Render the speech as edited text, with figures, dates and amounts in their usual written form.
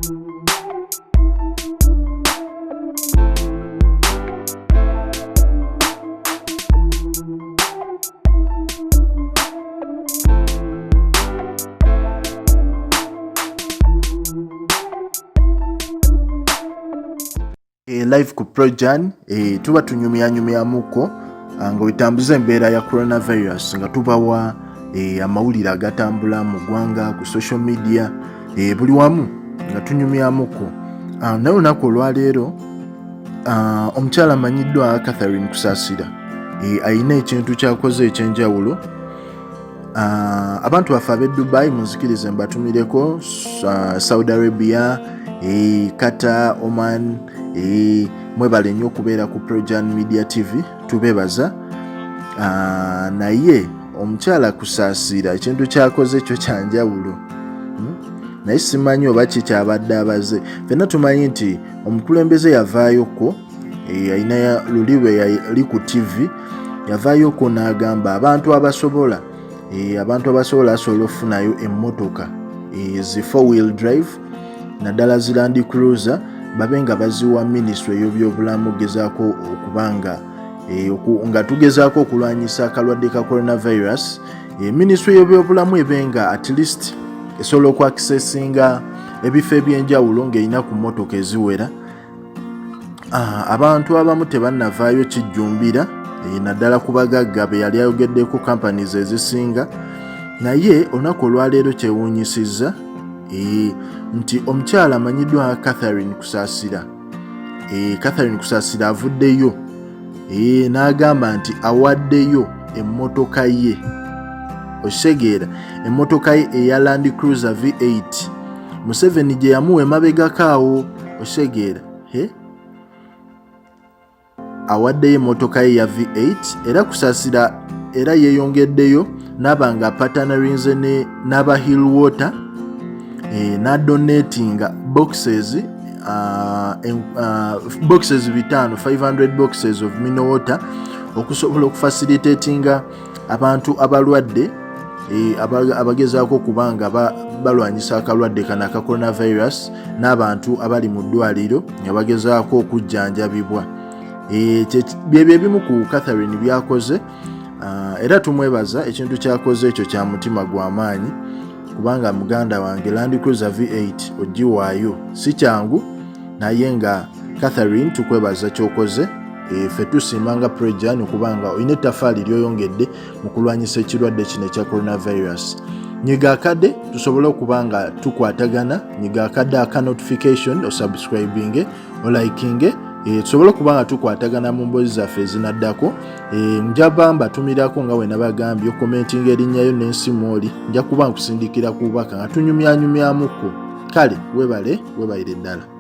Live ku Projan tuba tunyumyamuko nga wetambuza embeera ya coronavirus nga tubawa amawulire agatambula mu ggwanga ku social media buli wamu nga tunyumyamuko. Naye olunaku olwaleero omukyala amanyiddwa Catherine Kusasira ayina ekintu kyakoze ekyenjawulo. Abantu baffe ab'e Dubai munzikirize mbatumireko, Saudi Arabia, Qatar, Oman, mwebale nnyo okubeera ku Projan Media TV, tubebaza. Naye omukyala Kusasira ekintu kyakoze kyo kyanjawulo, naye simanyi oba kikyabadde abaze. Ffenna tumanyi nti omukulembeze yavaayoko, ayina luli lwe yali ku TV, yavaayoko n'agamba abantu abasobola asobola okufunayo emmotoka ezi 4-wheel drive naddala zi Land Cruiser babe nga baziwa Ministry ey'ebyobulamu gezaako okubanga nga tugezaako okulwanyisa akalwadde ka coronavirus. Ministry ey'ebyobulamu ebenga at least esobola okwakisesinga ebifo ebyenjawulo ng'erina ku mmotoka eziwera. Abantu abamu tebannavaayo kijjumbira naddala ku bagagga be yali ayogeddeko companies ezisinga. Naye olunaku olwaleero kyewuunyisizza nti omukyala amanyiddwa Catherine Kusasira, Catherine Kusasira avuddeyo n'agamba nti awaddeyo emmotoka ye, okitegeera, emmotoka ye eya Land Cruiser V8 Museveni gye yamuwa emabegakaawo, okitegeera, awaddeyo emmotoka ye ya V8 era Kusasira era yeeyongeddeyo n'aba nga partnerinze n'aba Hill Water n'adonatinga boxes 500 boxes of mineral water okusobola okufacilitatinga abantu abalwadde abagezaako okubanga balwanyisa akalwadde kano aka coronavirus n'abantu abali mu ddwaliro nga bagezaako okujjanjabibwa. Byebyo ebimu ku Catherine byakoze, era tumwebaza. Ekintu kyakoze ekyo kya mutima gw'amaanyi kubanga muganda wange Land Cruiser V8 ogiwaayo si kyangu, naye nga Catherine tukwebaza kyokoze. Ffe tusiimanga Projan kubanga olina ettaffaali ly'oyongedde mu kulwanyisa ekirwadde kino ekya coronavirus. Nyiga akadde tusobole okuba nga tukwatagana, nyiga akadde aka notification osubscribinge olikinge, tusobole okuba nga tukwatagana mu mboozi zaffe ezinaddako. Njaba mbatumirako nga bwe nabagambye okomentinga erinnya n'ensimu oli, nja kuba nkusindikira ku bubaka nga tunyumyanyumyamuko. Kale weebalire ddala.